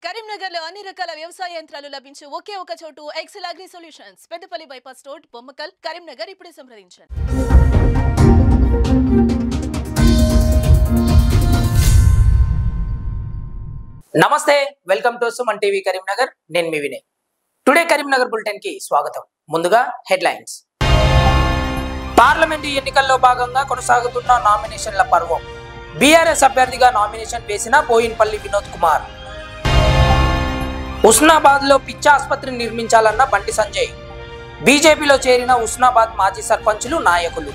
కరీంనగర్లో అన్ని రకాల వ్యవసాయ యంత్రాలు లభించే ఒకే ఒక చోటు excel agri solutions Peddapalli bypass road Bommakal Karimnagar ఇప్పుడే సంప్రదించండి. నమస్తే, welcome to Suman TV Karimnagar. నేను మీ వినయ్. టుడే కరీంనగర్ బులెటిన్ కి స్వాగతం. ముందుగా హెడ్లైన్స్. పార్లమెంటు ఎన్నికల్లో భాగంగా కొనసాగుతున్న నామినేషన్ల పర్వం. బీఆర్ఎస్ అభ్యర్థిగా నామినేషన్ వేసిన బోయిన్పల్లి వినోద్ కుమార్. ఉస్నాబాద్ లో పిచ్చి ఆసుపత్రి నిర్మించాలన్న బండి సంజయ్. బీజేపీలో చేరిన ఉస్నాబాద్ మాజీ సర్పంచులు, నాయకులు.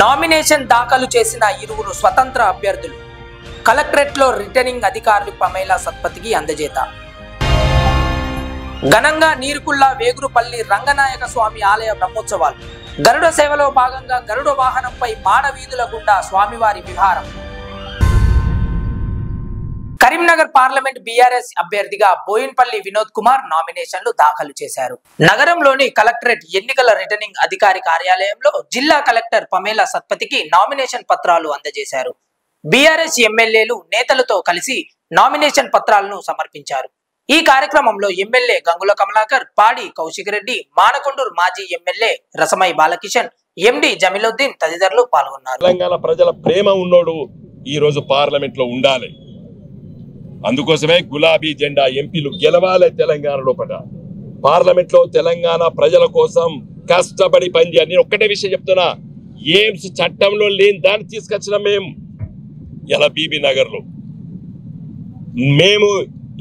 నామినేషన్ దాఖలు చేసిన ఇరువురు స్వతంత్ర అభ్యర్థులు. కలెక్టరేట్ లో రిటర్నింగ్ అధికారులు పమేలా సత్పతికి అందజేత. ఘనంగా నీరుకుల్లా వేగురుపల్లి రంగనాయక స్వామి ఆలయ బ్రహ్మోత్సవాలు. గరుడ సేవలో భాగంగా గరుడ వాహనంపై మాడవీధుల గుండా స్వామివారి విహారం. కరీంనగర్ పార్లమెంట్ బీఆర్ఎస్ అభ్యర్థిగా బోయిన్పల్లి వినోద్ కుమార్ నామినేషన్లు దాఖలు చేశారు. నగరంలోని కలెక్టరేట్ ఎన్నికల రిటర్నింగ్ అధికారి కార్యాలయంలో జిల్లా కలెక్టర్ పమేలా సత్పతికి నామినేషన్ పత్రాలు అందజేశారు. బీఆర్ఎస్ ఎమ్మెల్యేలు నేతలతో కలిసి నామినేషన్ పత్రాలను సమర్పించారు. ఈ కార్యక్రమంలో ఎమ్మెల్యే గంగుల కమలాకర్, పాడి కౌశిక్ రెడ్డి, మానకొండూరు మాజీ ఎమ్మెల్యే రసమై బాలకిషన్, ఎండి జమీలుద్దీన్ తదితరులు పాల్గొన్నారు. తెలంగాణ ప్రజల ప్రేమ ఉన్నోడు ఈ రోజు పార్లమెంట్ లో ఉండాలి. అందుకోసమే గులాబీ జెండా ఎంపీలు గెలవాలి. తెలంగాణ లోపల పార్లమెంట్ లో తెలంగాణ ప్రజల కోసం కష్టపడి పనిచేయాలి. నేను ఒక్కటే విషయం చెప్తున్నా, ఎయిమ్స్ చట్టంలో లేని దాన్ని తీసుకొచ్చినాం మేము. ఇలా బీబీ నగర్ లో మేము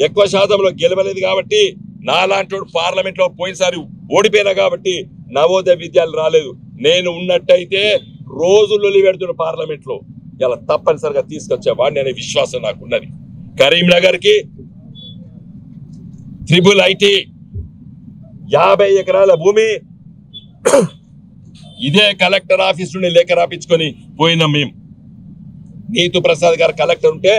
ఎక్కువ శాతంలో గెలవలేదు కాబట్టి, నాలాంటి పార్లమెంట్ లో పోయినసారి ఓడిపోయినా కాబట్టి నవోదయ విద్యాలు రాలేదు. నేను ఉన్నట్టయితే రోజులు పెడుతున్న పార్లమెంట్ లో ఇలా తప్పనిసరిగా తీసుకొచ్చేవాడిని అనే విశ్వాసం నాకు ఉన్నది. కరీంనగర్ కి ట్రిపుల్ ఐటీ 50 ఎకరాల భూమి ఇదే కలెక్టర్ ఆఫీస్ నుండి లేఖ రాపించుకొని పోయినాం మేము. నీతు ప్రసాద్ గారు కలెక్టర్ ఉంటే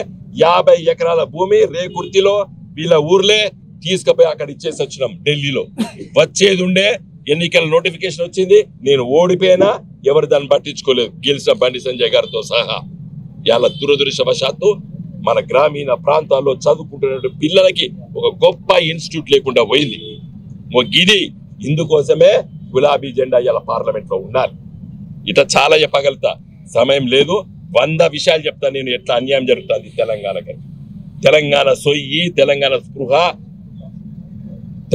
50 ఎకరాల భూమి రేకుర్తిలో వీళ్ళ ఊర్లే తీసుకుపోయి అక్కడ ఇచ్చేసి వచ్చినాం. ఢిల్లీలో వచ్చేది ఉండే ఎన్నికల నోటిఫికేషన్ వచ్చింది. నేను ఓడిపోయినా ఎవరు దాన్ని పట్టించుకోలేదు, గెలిచిన బండి సంజయ్ గారితో సహా. ఇలా దురదృష్టవశాత్తు మన గ్రామీణ ప్రాంతాల్లో చదువుకుంటున్న పిల్లలకి ఒక గొప్ప ఇన్స్టిట్యూట్ లేకుండా పోయింది. ఇది ఇందుకోసమే గులాబీ జెండా ఇలా పార్లమెంట్ లో ఉండాలి. ఇట్లా చాలా చెప్పగలుగుతా, సమయం లేదు. 100 విషయాలు చెప్తా నేను ఎట్లా అన్యాయం జరుగుతుంది తెలంగాణకి. తెలంగాణ సొయ్యి, తెలంగాణ స్పృహ,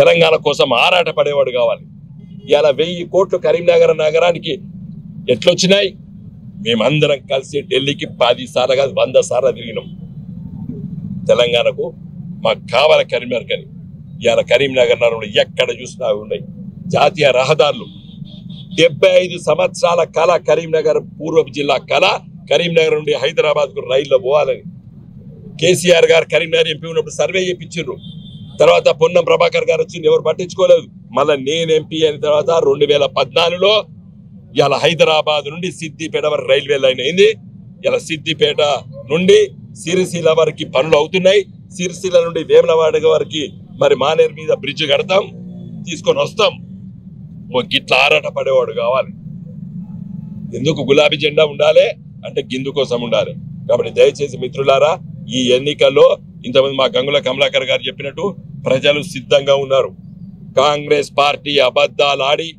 తెలంగాణ కోసం ఆరాట పడేవాడు కావాలి. ఇలా 1000 కోట్లు కరీంనగర్ నగరానికి ఎట్లొచ్చినాయి? మేమందరం కలిసి ఢిల్లీకి 10 సార్లు కాదు 100 సార్లు తిరిగినాం. తెలంగాణకు మాకు కావాలి కరీంనగర్ అని. ఇవాళ కరీంనగర్ నగరంలో ఎక్కడ చూసినా ఉన్నాయి జాతీయ రహదారులు. 75 సంవత్సరాల కళ కరీంనగర్, పూర్వపు జిల్లా కళ. కరీంనగర్ నుండి హైదరాబాద్ కు రైల్లో పోవాలని కేసీఆర్ గారు కరీంనగర్ ఎంపీ ఉన్నప్పుడు సర్వే చేయించారు. తర్వాత పొన్నం ప్రభాకర్ గారు వచ్చింది, ఎవరు పట్టించుకోలేదు. మళ్ళీ నేను ఎంపీ అయిన తర్వాత 2014లో ఇలా హైదరాబాద్ నుండి సిద్దిపేట వరకు రైల్వే లైన్ అయింది. ఇలా సిద్దిపేట నుండి సిరిసిల్ల వరకు పనులు అవుతున్నాయి. సిరిసిల్ల నుండి వేములవాడ వరకు మరి మానేరు మీద బ్రిడ్జ్ కడతాం, తీసుకొని వస్తాం. గిట్లా ఆరాట పడేవాడు కావాలి. ఎందుకు గులాబీ జెండా ఉండాలి అంటే గిందు కోసం ఉండాలి. కాబట్టి దయచేసి మిత్రులారా, ఈ ఎన్నికల్లో ఇంతమంది మా గంగుల కమలాకర్ గారు చెప్పినట్టు ప్రజలు సిద్ధంగా ఉన్నారు. కాంగ్రెస్ పార్టీ అబద్ధాలు ఆడి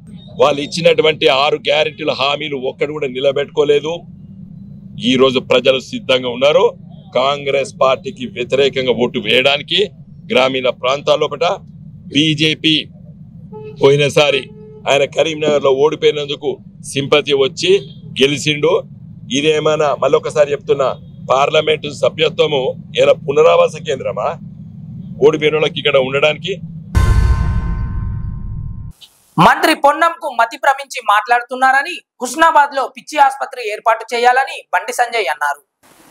వాళ్ళు ఇచ్చినటువంటి 6 గ్యారెంటీల హామీలు ఒక్కడు కూడా నిలబెట్టుకోలేదు. ఈ రోజు ప్రజలు సిద్ధంగా ఉన్నారు కాంగ్రెస్ పార్టీకి వ్యతిరేకంగా ఓటు వేయడానికి. గ్రామీణ ప్రాంతాల్లో బీజేపీ పోయినసారి ఆయన కరీంనగర్ లో ఓడిపోయినందుకు సింపతి వచ్చి గెలిచిండు. ఇదేమైనా మళ్ళొకసారి చెప్తున్నా, పార్లమెంటు సభ్యత్వము ఏమైనా పునరావాస కేంద్రమా ఓడిపోయిన వాళ్ళకి ఇక్కడ ఉండడానికి? మంత్రి పొన్నంకు మతి భ్రమించి మాట్లాడుతున్నారని, హుస్నాబాద్ లో పిచ్చి ఆసుపత్రి ఏర్పాటు చేయాలని బండి సంజయ్ అన్నారు.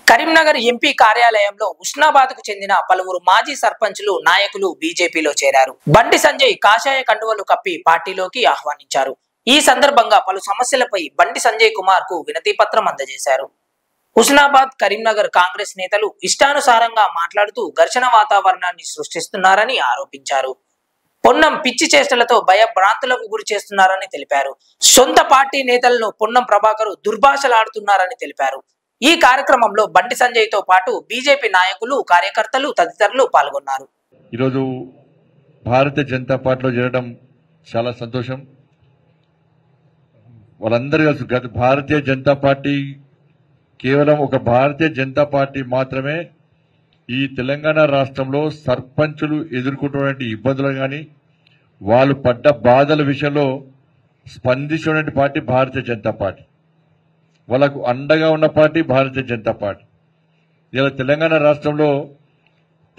కరీంనగర్ ఎంపీ కార్యాలయంలో హుస్నాబాద్ కు చెందిన పలువురు మాజీ సర్పంచులు, నాయకులు బీజేపీలో చేరారు. బండి సంజయ్ కాషాయ కండువలు కప్పి పార్టీలోకి ఆహ్వానించారు. ఈ సందర్భంగా పలు సమస్యలపై బండి సంజయ్ కుమార్ కు వినతి పత్రం అందజేశారు. హుస్నాబాద్, కరీంనగర్ కాంగ్రెస్ నేతలు ఇష్టానుసారంగా మాట్లాడుతూ ఘర్షణ వాతావరణాన్ని సృష్టిస్తున్నారని ఆరోపించారు. పొన్నం పిచ్చి చేష్టలతో భయభ్రాంతులకు గురి చేస్తున్నారని తెలిపారు. సొంత పార్టీ నేతలను పొన్నం ప్రభాకర్ దుర్భాషలాడుతున్నారని తెలిపారు. ఈ కార్యక్రమంలో బండి సంజయ్ తో పాటు బీజేపీ నాయకులు, కార్యకర్తలు తదితరులు పాల్గొన్నారు. ఈరోజు భారతీయ జనతా పార్టీలో చేరడం చాలా సంతోషం. వాళ్ళందరూ కలిసి భారతీయ జనతా పార్టీ కేవలం ఒక భారతీయ జనతా పార్టీ మాత్రమే ఈ తెలంగాణ రాష్ట్రంలో సర్పంచులు ఎదుర్కొంటున్నటువంటి ఇబ్బందులు కానీ వాళ్ళు పడ్డ బాధల విషయంలో స్పందించినటువంటి పార్టీ భారతీయ జనతా పార్టీ. వాళ్ళకు అండగా ఉన్న పార్టీ భారతీయ జనతా పార్టీ. ఇలా తెలంగాణ రాష్ట్రంలో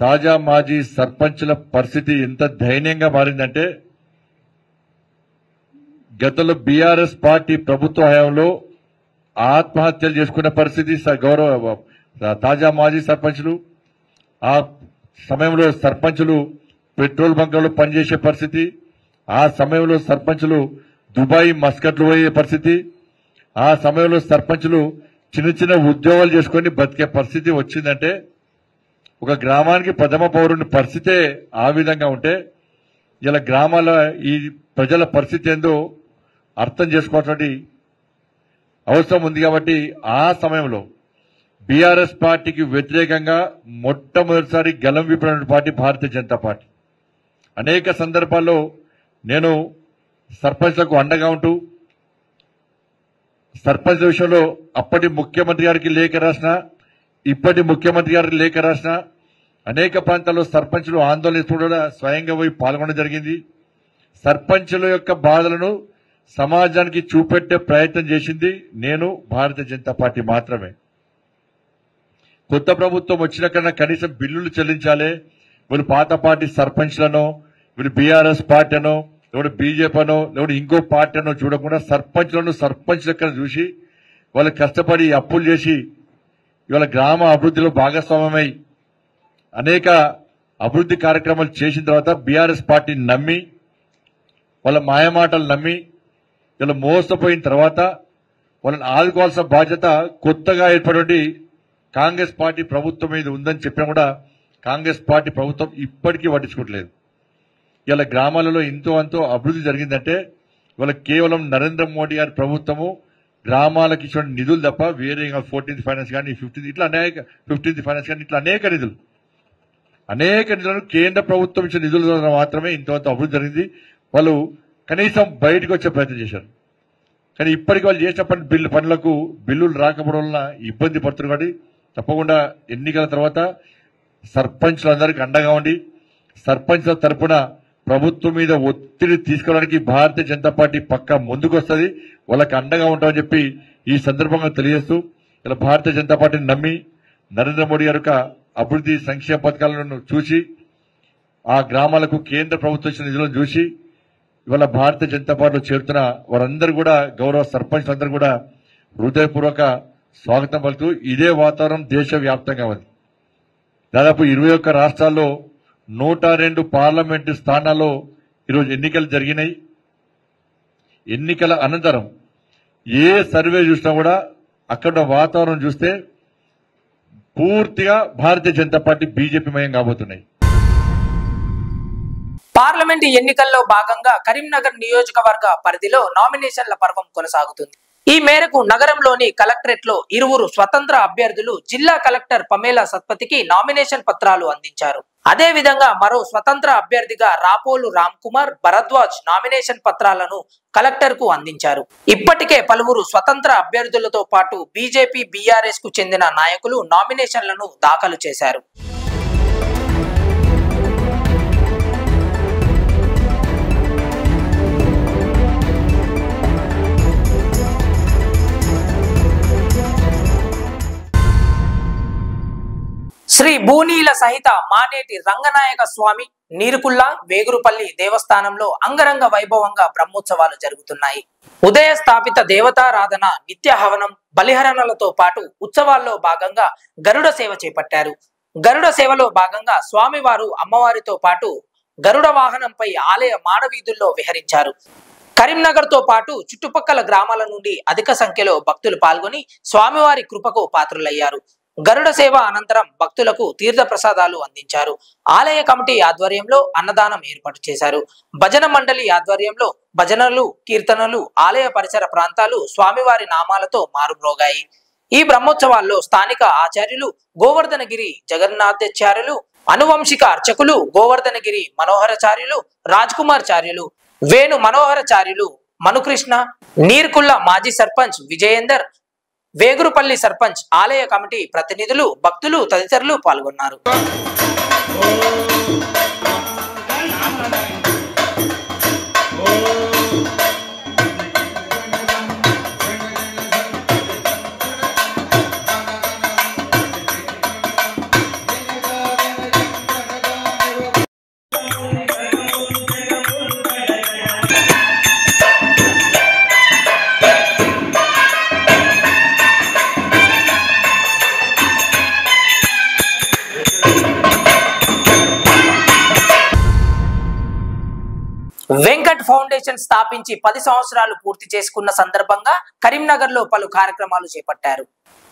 తాజా మాజీ సర్పంచుల పరిస్థితి ఎంత దయనీయంగా మారిందంటే గతంలో బీఆర్ఎస్ పార్టీ ప్రభుత్వ హయాంలో ఆత్మహత్యలు చేసుకునే పరిస్థితి తాజా మాజీ సర్పంచులు, ఆ సమయంలో సర్పంచులు పెట్రోల్ బంకులలో పనిచేసే పరిస్థితి, ఆ సమయంలో సర్పంచులు దుబాయ్ మస్కట్లు పోయే పరిస్థితి, ఆ సమయంలో సర్పంచులు చిన్న చిన్న ఉద్యోగాలు చేసుకుని బతికే పరిస్థితి వచ్చిందంటే ఒక గ్రామానికి ప్రథమ పౌరుని పరిస్థితే ఆ విధంగా ఉంటే ఇలా గ్రామాల ఈ ప్రజల పరిస్థితి ఏందో అర్థం చేసుకోవాల్సిన అవసరం ఉంది. కాబట్టి ఆ సమయంలో బీఆర్ఎస్ పార్టీకి వ్యతిరేకంగా మొట్టమొదటిసారి గలం విప్పిన పార్టీ భారతీయ జనతా పార్టీ. అనేక సందర్భాల్లో నేను సర్పంచ్లకు అండగా ఉంటూ సర్పంచ్ విషయంలో అప్పటి ముఖ్యమంత్రి గారికి లేఖ రాసిన, ఇప్పటి ముఖ్యమంత్రి గారికి లేఖ రాసిన, అనేక ప్రాంతాల్లో సర్పంచులు ఆందోళన కూడా స్వయంగా పోయి పాల్గొనడం జరిగింది. సర్పంచుల యొక్క బాధలను సమాజానికి చూపెట్టే ప్రయత్నం చేసింది నేను, భారతీయ జనతా పార్టీ మాత్రమే. కొత్త ప్రభుత్వం వచ్చిన కన్నా కనీసం బిల్లులు చెల్లించాలి. వీళ్ళు పాత పార్టీ సర్పంచ్లను, వీళ్ళు బీఆర్ఎస్ పార్టీ అనో, ఎవడు బీజేపీ అనో, ఎవడు ఇంకో పార్టీ అనో చూడకుండా సర్పంచ్లను సర్పంచ్ లెక్కన చూసి వాళ్ళు కష్టపడి అప్పులు చేసి ఇవాళ గ్రామ అభివృద్ధిలో భాగస్వామ్యమై అనేక అభివృద్ధి కార్యక్రమాలు చేసిన తర్వాత బీఆర్ఎస్ పార్టీని నమ్మి వాళ్ళ మాయమాటలు నమ్మి ఇలా మోసపోయిన తర్వాత వాళ్ళని ఆదుకోవాల్సిన బాధ్యత కొత్తగా ఏర్పడి కాంగ్రెస్ పార్టీ ప్రభుత్వం మీద ఉందని చెప్పినా కూడా కాంగ్రెస్ పార్టీ ప్రభుత్వం ఇప్పటికీ పట్టించుకోవట్లేదు. ఇలా గ్రామాలలో ఎంతో అంతో అభివృద్ధి జరిగిందంటే ఇవాళ కేవలం నరేంద్ర మోడీ గారి ప్రభుత్వము గ్రామాలకు ఇచ్చిన నిధులు తప్ప వేరే 14th ఫైనాన్స్ కానీ 15th ఫైనాన్స్ కానీ ఇట్లా అనేక నిధులను కేంద్ర ప్రభుత్వం ఇచ్చిన నిధుల ద్వారా మాత్రమే ఇంతవరకు అభివృద్ధి జరిగింది. వాళ్ళు కనీసం బయటకు వచ్చే ప్రయత్నం చేశారు. కానీ ఇప్పటికి వాళ్ళు చేసిన పనులకు బిల్లులు రాకపోవడం వలన ఇబ్బంది పడుతున్నారు. కాబట్టి తప్పకుండా ఎన్నికల తర్వాత సర్పంచ్లందరికీ అండగా ఉండి సర్పంచ్ల తరఫున ప్రభుత్వం మీద ఒత్తిడి తీసుకోవడానికి భారతీయ జనతా పార్టీ పక్కా ముందుకు వస్తుంది. వాళ్ళకి అండగా ఉంటామని చెప్పి ఈ సందర్భంగా తెలియజేస్తూ ఇలా భారతీయ జనతా పార్టీని నమ్మి నరేంద్ర మోడీ గారి యొక్క అభివృద్ధి సంక్షేమ పథకాలను చూసి ఆ గ్రామాలకు కేంద్ర ప్రభుత్వం ఇచ్చిన నిధులను చూసి ఇవాళ భారతీయ జనతా పార్టీలో చేరుతున్న వారందరూ కూడా గౌరవ సర్పంచ్లందరూ కూడా హృదయపూర్వక స్వాగతం పలుకుతూ ఇదే వాతావరణం దేశవ్యాప్తంగా ఉంది. దాదాపు 21 రాష్ట్రాల్లో 102 పార్లమెంటు స్థానాల్లో ఈరోజు ఎన్నికలు జరిగినాయి. ఎన్నికల అనంతరం ఏ సర్వే చూసినా కూడా అక్కడ వాతావరణం చూస్తే పూర్తిగా భారతీయ జనతా పార్టీ బీజేపీ మయం కాబోతున్నాయి. పార్లమెంట్ ఎన్నికల్లో భాగంగా కరీంనగర్ నియోజకవర్గ పరిధిలో నామినేషన్ల పర్వం కొనసాగుతుంది. ఈ మేరకు నగరంలోని కలెక్టరేట్ లో 2 స్వతంత్ర అభ్యర్థులు జిల్లా కలెక్టర్ పమేలా సత్పతికి నామినేషన్ పత్రాలు అందించారు. అదే విధంగా మరో స్వతంత్ర అభ్యర్థిగా రాపోలు రామ్ కుమార్ భరద్వాజ్ నామినేషన్ పత్రాలను కలెక్టర్ కు అందించారు. ఇప్పటికే పలువురు స్వతంత్ర అభ్యర్థులతో పాటు బీజేపీ, బీఆర్ఎస్ కు చెందిన నాయకులు నామినేషన్లను దాఖలు చేశారు. శ్రీ భూనీల సహిత మానేటి రంగనాయక స్వామి నీరుకుల్ల వేగురుపల్లి దేవస్థానంలో అంగరంగ వైభవంగా బ్రహ్మోత్సవాలు జరుగుతున్నాయి. ఉదయ స్థాపిత దేవతారాధన, నిత్య హవనం, బలిహరణలతో పాటు ఉత్సవాల్లో భాగంగా గరుడ సేవ చేపట్టారు. గరుడ సేవలో భాగంగా స్వామివారు అమ్మవారితో పాటు గరుడ వాహనంపై ఆలయ మాడవీధుల్లో విహరించారు. కరీంనగర్ తో పాటు చుట్టుపక్కల గ్రామాల నుండి అధిక సంఖ్యలో భక్తులు పాల్గొని స్వామివారి కృపకు పాత్రులయ్యారు. గరుడ సేవ అనంతరం భక్తులకు తీర్థ ప్రసాదాలు అందించారు. ఆలయ కమిటీ ఆధ్వర్యంలో అన్నదానం ఏర్పాటు చేశారు. భజన మండలి ఆధ్వర్యంలో భజనలు, కీర్తనలు, ఆలయ పరిసర ప్రాంతాలు స్వామివారి నామాలతో మారుమ్రోగాయి. ఈ బ్రహ్మోత్సవాల్లో స్థానిక ఆచార్యులు గోవర్ధనగిరి జగన్నాథాచార్యులు, అనువంశిక అర్చకులు గోవర్ధనగిరి మనోహరాచార్యులు, రాజ్ కుమార్ చార్యులు, వేణు మనోహరాచార్యులు మనుకృష్ణ, నీర్కుల్ల మాజీ సర్పంచ్ విజయేందర్, వేగురుపల్లి సర్పంచ్, ఆలయ కమిటీ ప్రతినిధులు, భక్తులు తదితరులు పాల్గొన్నారు. వెంకట్ ఫౌండేషన్ స్థాపించి 10 సంవత్సరాలు పూర్తి చేసుకున్న సందర్భంగా కరీంనగర్ లో పలు కార్యక్రమాలు చేపట్టారు.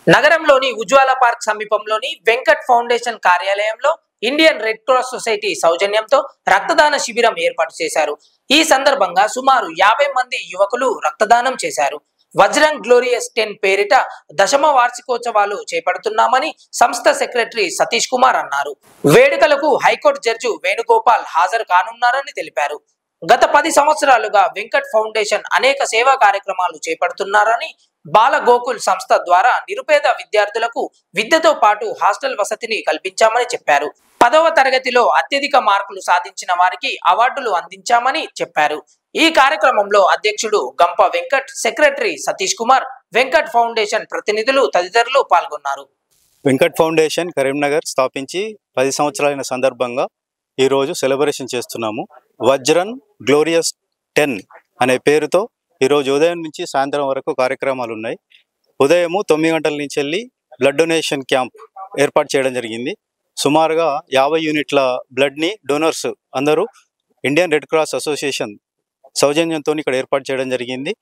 నగరంలోని ఉజ్వాల పార్క్ సమీపంలోని వెంకట్ ఫౌండేషన్ కార్యాలయంలో ఇండియన్ రెడ్ క్రాస్ సొసైటీ సౌజన్యంతో రక్తదాన శిబిరం ఏర్పాటు చేశారు. ఈ సందర్భంగా సుమారు 50 మంది యువకులు రక్తదానం చేశారు. వజ్రంగ్ గ్లోరియస్ 10 పేరిట 10వ వార్షికోత్సవాలు చేపడుతున్నామని సంస్థ సెక్రటరీ సతీష్ కుమార్ అన్నారు. వేడుకలకు హైకోర్టు జడ్జి వేణుగోపాల్ హాజరు కానున్నారని తెలిపారు. గత 10 సంవత్సరాలుగా వెంకట్ ఫౌండేషన్ అనేక సేవా కార్యక్రమాలు చేపడుతున్నారని, బాల గోకుల్ సంస్థ ద్వారా నిరుపేద విద్యార్థులకు విద్యతో పాటు హాస్టల్ వసతిని కల్పించామని చెప్పారు. 10వ తరగతిలో అత్యధిక మార్కులు సాధించిన వారికి అవార్డులు అందించామని చెప్పారు. ఈ కార్యక్రమంలో అధ్యక్షుడు గంప వెంకట్, సెక్రటరీ సతీష్ కుమార్, వెంకట్ ఫౌండేషన్ ప్రతినిధులు తదితరులు పాల్గొన్నారు. వెంకట్ ఫౌండేషన్ కరీంనగర్ స్థాపించి 10 సంవత్సరాలైన సందర్భంగా ఈ రోజు సెలబ్రేషన్ చేస్తున్నాము. వజ్రన్ గ్లోరియస్ 10 అనే పేరుతో ఈరోజు ఉదయం నుంచి సాయంత్రం వరకు కార్యక్రమాలు ఉన్నాయి. ఉదయం 9 గంటల నుంచి వెళ్ళి బ్లడ్ డొనేషన్ క్యాంప్ ఏర్పాటు చేయడం జరిగింది. సుమారుగా 50 యూనిట్ల బ్లడ్ని డోనర్స్ అందరూ ఇండియన్ రెడ్ క్రాస్ అసోసియేషన్ సౌజన్యంతో ఇక్కడ ఏర్పాటు చేయడం జరిగింది.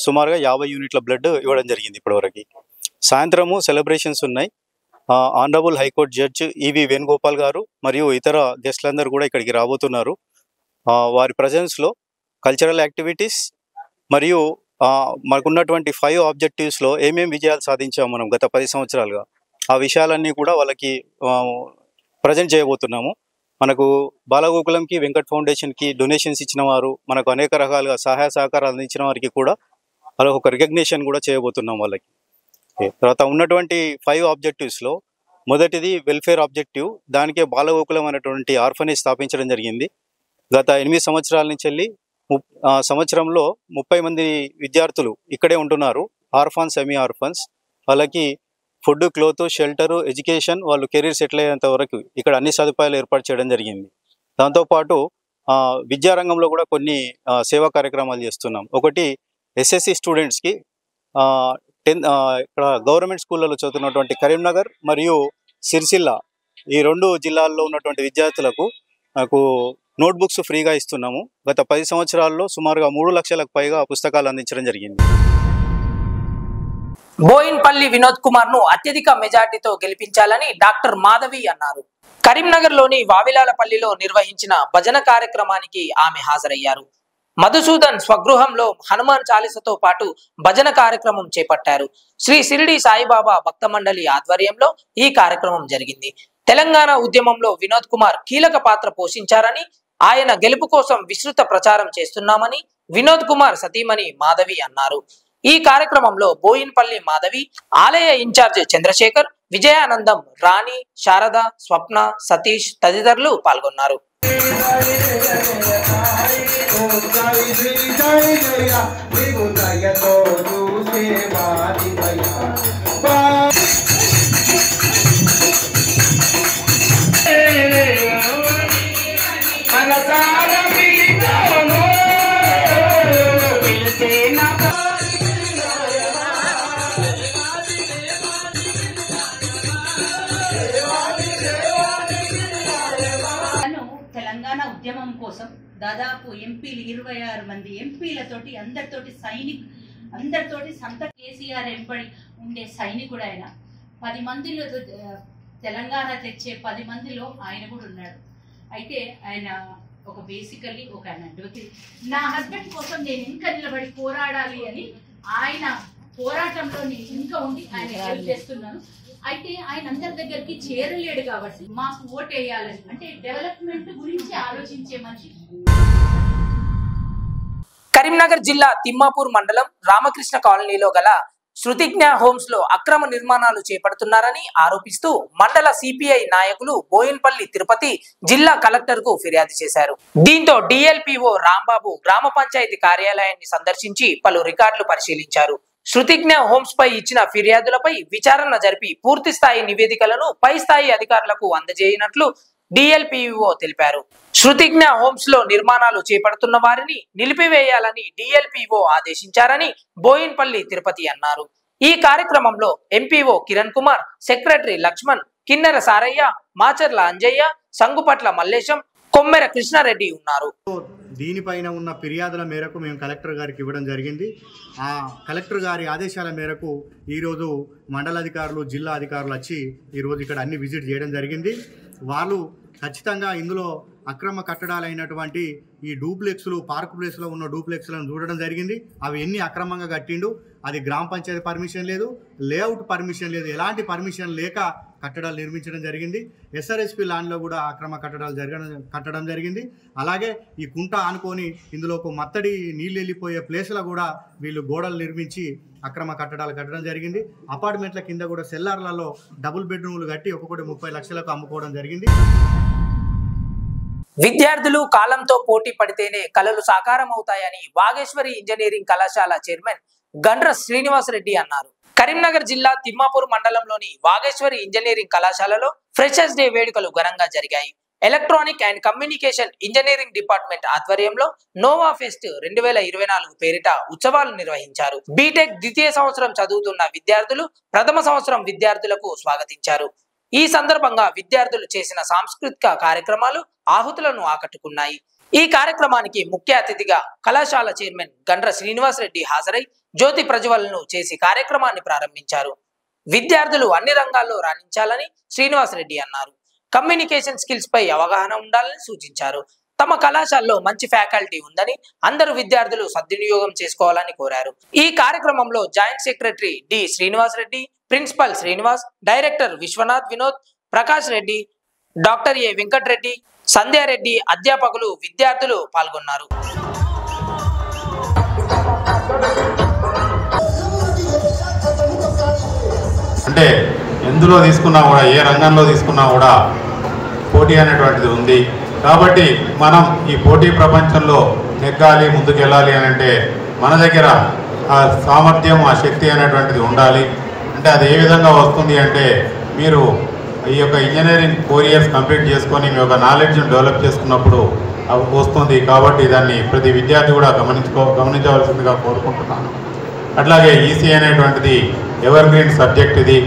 సుమారుగా 50 యూనిట్ల బ్లడ్ ఇవ్వడం జరిగింది ఇప్పటివరకు. సాయంత్రము సెలబ్రేషన్స్ ఉన్నాయి. ఆనరబుల్ హైకోర్టు జడ్జి ఈవి వేణుగోపాల్ గారు మరియు ఇతర గెస్ట్లందరూ కూడా ఇక్కడికి రాబోతున్నారు. వారి ప్రజెన్స్లో కల్చరల్ యాక్టివిటీస్ మరియు మనకున్నటువంటి 5 ఆబ్జెక్టివ్స్లో ఏమేమి విజయాలు సాధించాము మనం గత 10 సంవత్సరాలుగా, ఆ విషయాలన్నీ కూడా వాళ్ళకి ప్రజెంట్ చేయబోతున్నాము. మనకు బాలగోకులంకి, వెంకట్ ఫౌండేషన్కి డొనేషన్స్ ఇచ్చిన వారు, మనకు అనేక రకాలుగా సహాయ సహకారాలు అందించిన వారికి కూడా వాళ్ళకు ఒక రికగ్నిషన్ కూడా చేయబోతున్నాం వాళ్ళకి. తర్వాత ఉన్నటువంటి 5 ఆబ్జెక్టివ్స్లో మొదటిది వెల్ఫేర్ ఆబ్జెక్టివ్. దానికే బాలగోకులం అనేటువంటి ఆర్ఫనేజ్ స్థాపించడం జరిగింది. గత 8 సంవత్సరాల నుంచి వెళ్ళి సంవత్సరంలో 30 మంది విద్యార్థులు ఇక్కడే ఉంటున్నారు. Orphans, semi orphans. వాళ్ళకి ఫుడ్, క్లోత్, షెల్టరు, ఎడ్యుకేషన్, వాళ్ళు కెరీర్ సెటిల్ అయ్యేంత వరకు ఇక్కడ అన్ని సదుపాయాలు ఏర్పాటు చేయడం జరిగింది. దాంతోపాటు విద్యారంగంలో కూడా కొన్ని సేవా కార్యక్రమాలు చేస్తున్నాం. ఒకటి ఎస్ఎస్సి స్టూడెంట్స్కి ఇక్కడ గవర్నమెంట్ స్కూళ్ళలో చదువుతున్నటువంటి కరీంనగర్ మరియు సిరిసిల్ల ఈ 2 జిల్లాల్లో ఉన్నటువంటి విద్యార్థులకు నాకు నోట్బుక్స్ ఫ్రీగా ఇస్తున్నాము. గత 10 సంవత్సరాల్లో సుమారుగా 3 లక్షలకు పైగా పుస్తకాలు అందించడం జరిగింది. బోయిన్పల్లి వినోద్ కుమార్ ను అత్యధిక మెజార్టీతో గెలిపించాలని డాక్టర్ మాధవి అన్నారు. కరీంనగర్ లోని వావిలాలపల్లిలో నిర్వహించిన భజన కార్యక్రమానికి ఆమె హాజరయ్యారు. మధుసూదన్ స్వగృహంలో హనుమాన్ చాలీసతో పాటు భజన కార్యక్రమం చేపట్టారు. శ్రీ షిరిడి సాయిబాబా భక్త మండలి ఆధ్వర్యంలో ఈ కార్యక్రమం జరిగింది. తెలంగాణ ఉద్యమంలో వినోద్ కుమార్ కీలక పాత్ర పోషించారని, ఆయన గెలుపు కోసం విస్తృత ప్రచారం చేస్తున్నామని వినోద్ కుమార్ సతీమణి మాధవి అన్నారు. ఈ కార్యక్రమంలో బోయిన్పల్లి మాధవి, ఆలయ ఇన్ఛార్జ్ చంద్రశేఖర్, విజయానందం, రాణి, శారద, స్వప్న, సతీష్ తదితరులు పాల్గొన్నారు. తెలంగాణ ఉద్యమం కోసం దాదాపు ఎంపీలు 26 మంది ఎంపీలతోటి అందరితోటి సంత కేసీఆర్ ఎంబడి ఉండే సైనికుడు ఆయన. 10 మందిలో తెలంగాణ తెచ్చే 10 మందిలో ఆయన కూడా ఉన్నాడు. అయితే ఆయన ఒక బేసికల్లీ ఒక అడ్వకేట్. నా హస్బెండ్ కోసం నేను ఇంకా నిలబడి పోరాడాలి అని ఆయన పోరాటంలో నేను ఇంకా ఉండి ఆయన హెల్ప్ చేస్తున్నాను. అయితే ఆయన అందరి దగ్గరికి చేరలేడు కాబట్టి మాకు ఓట్ వేయాలని, అంటే డెవలప్మెంట్ గురించి ఆలోచించే మనిషి. కరీంనగర్ జిల్లా తిమ్మాపూర్ మండలం రామకృష్ణ కాలనీలో గల శృతిజ్ఞ హోమ్స్ లో అక్రమ నిర్మాణాలు చేపడుతున్నారని ఆరోపిస్తూ మండల సిపిఐ నాయకులు బోయిన్పల్లి తిరుపతి జిల్లా కలెక్టర్ కు ఫిర్యాదు చేశారు. దీంతో డిఎల్పిఓ రాంబాబు గ్రామ పంచాయతీ కార్యాలయాన్ని సందర్శించి పలు రికార్డులు పరిశీలించారు. శృతిజ్ఞ హోమ్స్ పై ఇచ్చిన ఫిర్యాదులపై విచారణ జరిపి పూర్తి స్థాయి నివేదికలను పై స్థాయి అధికారులకు అందజేయనట్లు డిఎల్పిఓ తెలిపారు. శృతిజ్ఞ హోమ్స్ లో నిర్మాణాలు చేపడుతున్న వారిని నిలిపివేయాలని డిఎల్పిఓ ఆదేశించారని బోయిన్పల్లి తిరుపతి అన్నారు. ఈ కార్యక్రమంలో ఎంపీఓ కిరణ్ కుమార్, సెక్రటరీ లక్ష్మణ్, కిన్నెర సారయ్య, మాచర్ల అంజయ్య, సంగుపట్ల మల్లేశం, కొమ్మెర కృష్ణారెడ్డి ఉన్నారు. దీనిపైన ఉన్న ఫిర్యాదుల మేరకు మేము కలెక్టర్ గారికి ఇవ్వడం జరిగింది. ఆ కలెక్టర్ గారి ఆదేశాల మేరకు ఈరోజు మండల అధికారులు, జిల్లా అధికారులు వచ్చి ఈరోజు ఇక్కడ అన్ని విజిట్ చేయడం జరిగింది. వాళ్ళు ఖచ్చితంగా ఇందులో అక్రమ కట్టడాలైనటువంటి ఈ డూప్లెక్స్లు, పార్క్ ప్లేస్లో ఉన్న డూప్లెక్స్లను చూడడం జరిగింది. అవి ఎన్ని అక్రమంగా కట్టిండు, అది గ్రామ పంచాయతీ పర్మిషన్ లేదు, లేఅవుట్ పర్మిషన్ లేదు, ఎలాంటి పర్మిషన్ లేక కట్టడాలు నిర్మించడం జరిగింది. ఎస్ఆర్ఎస్పి ల్యాండ్లో కూడా అక్రమ కట్టడాలు కట్టడం జరిగింది. అలాగే ఈ కుంట ఆనుకొని ఇందులో ఒక మత్తడి నీళ్ళు వెళ్ళిపోయే ప్లేస్లో కూడా వీళ్ళు గోడలు నిర్మించి అక్రమ కట్టడాలు కట్టడం జరిగింది. అపార్ట్మెంట్ల కింద కూడా సెల్లార్లలో డబుల్ బెడ్రూమ్లు కట్టి ఒక్కొక్కటి 30 లక్షలకు అమ్ముకోవడం జరిగింది. విద్యార్థులు కాలంతో పోటీ పడితేనే కళలు సాకారం అవుతాయని వాగేశ్వరి ఇంజనీరింగ్ కళాశాల చైర్మన్ గండ్ర శ్రీనివాసరెడ్డి అన్నారు. కరీంనగర్ జిల్లా తిమ్మాపూర్ మండలంలోని వాగేశ్వరి ఇంజనీరింగ్ కళాశాలలో ఫ్రెషర్స్ డే వేడుకలు ఘనంగా జరిగాయి. Electronic and communication engineering department ఆధ్వర్యంలో నోవా ఫెస్ట్ 2024 పేరిట ఉత్సవాలు నిర్వహించారు. బీటెక్ ద్వితీయ సంవత్సరం చదువుతున్న విద్యార్థులు ప్రథమ సంవత్సరం విద్యార్థులకు స్వాగతించారు. ఈ సందర్భంగా విద్యార్థులు చేసిన సాంస్కృతిక కార్యక్రమాలు ఆహుతులను ఆకట్టుకున్నాయి. ఈ కార్యక్రమానికి ముఖ్య అతిథిగా కళాశాల చైర్మన్ గండ్ర శ్రీనివాసరెడ్డి హాజరై జ్యోతి ప్రజ్వలనను చేసి కార్యక్రమాన్ని ప్రారంభించారు. విద్యార్థులు అన్ని రంగాల్లో రాణించాలని శ్రీనివాసరెడ్డి అన్నారు. కమ్యూనికేషన్ స్కిల్స్ పై అవగాహన ఉండాలని సూచించారు. తమ కళాశాలలో మంచి ఫ్యాకల్టీ ఉందని అందరూ విద్యార్థులు సద్వినియోగం చేసుకోవాలని కోరారు. ఈ కార్యక్రమంలో joint secretary D Srinivasa Reddy, principal Srinivas, director Viswanath Vinod, Prakash Reddy, doctor A Venkata Reddy, Sandhya Reddy, అధ్యాపకులు, విద్యార్థులు పాల్గొన్నారు. అంటే ఎందులో తీసుకున్నా కూడా, ఏ రంగంలో తీసుకున్నా కూడా పోటీ అనేటువంటిది ఉంది. కాబట్టి మనం ఈ పోటీ ప్రపంచంలో నెగ్గాలి, ముందుకెళ్ళాలి అని అంటే మన దగ్గర ఆ సామర్థ్యం, ఆ శక్తి అనేటువంటిది ఉండాలి. అంటే అది ఏ విధంగా వస్తుంది అంటే, మీరు ఈ యొక్క ఇంజనీరింగ్ 4 years కంప్లీట్ చేసుకొని మీ యొక్క నాలెడ్జ్ని డెవలప్ చేసుకున్నప్పుడు వస్తుంది. కాబట్టి దాన్ని ప్రతి విద్యార్థి కూడా గమనించవలసిందిగా కోరుకుంటున్నాను. అట్లాగే ఈసీ అనేటువంటిది ఎవర్ గ్రీన్ సబ్జెక్ట్ ఇది.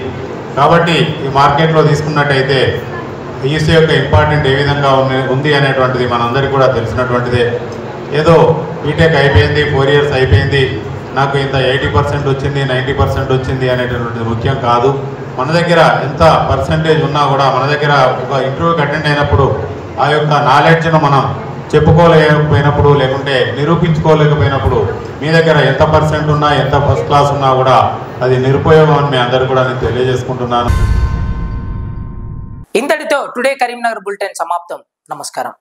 కాబట్టి ఈ మార్కెట్లో తీసుకున్నట్టయితే ఈసీ యొక్క ఇంపార్టెంట్ ఏ విధంగా ఉంది అనేటువంటిది మనందరికీ కూడా తెలిసినటువంటిదే. ఏదో బీటెక్ అయిపోయింది, 4 years అయిపోయింది, నాకు ఇంత 80% వచ్చింది, 90% వచ్చింది అనేటువంటిది ముఖ్యం కాదు. మన దగ్గర ఎంత పర్సంటేజ్ ఉన్నా కూడా మన దగ్గర ఒక ఇంటర్వ్యూకి అటెండ్ అయినప్పుడు ఆ యొక్క నాలెడ్జ్ను మనం చెప్పుకోలేకపోయినప్పుడు, లేకుంటే నిరూపించుకోలేకపోయినప్పుడు మీ దగ్గర ఎంత పర్సెంట్ ఉన్నా, ఎంత ఫస్ట్ క్లాస్ ఉన్నా కూడా అది నిరుపయోగం అని మీ అందరూ కూడా నేను తెలియజేసుకుంటున్నాను. ఇంతటితో టుడే కరీంనగర్ బులెటిన్ సమాప్తం. నమస్కారం.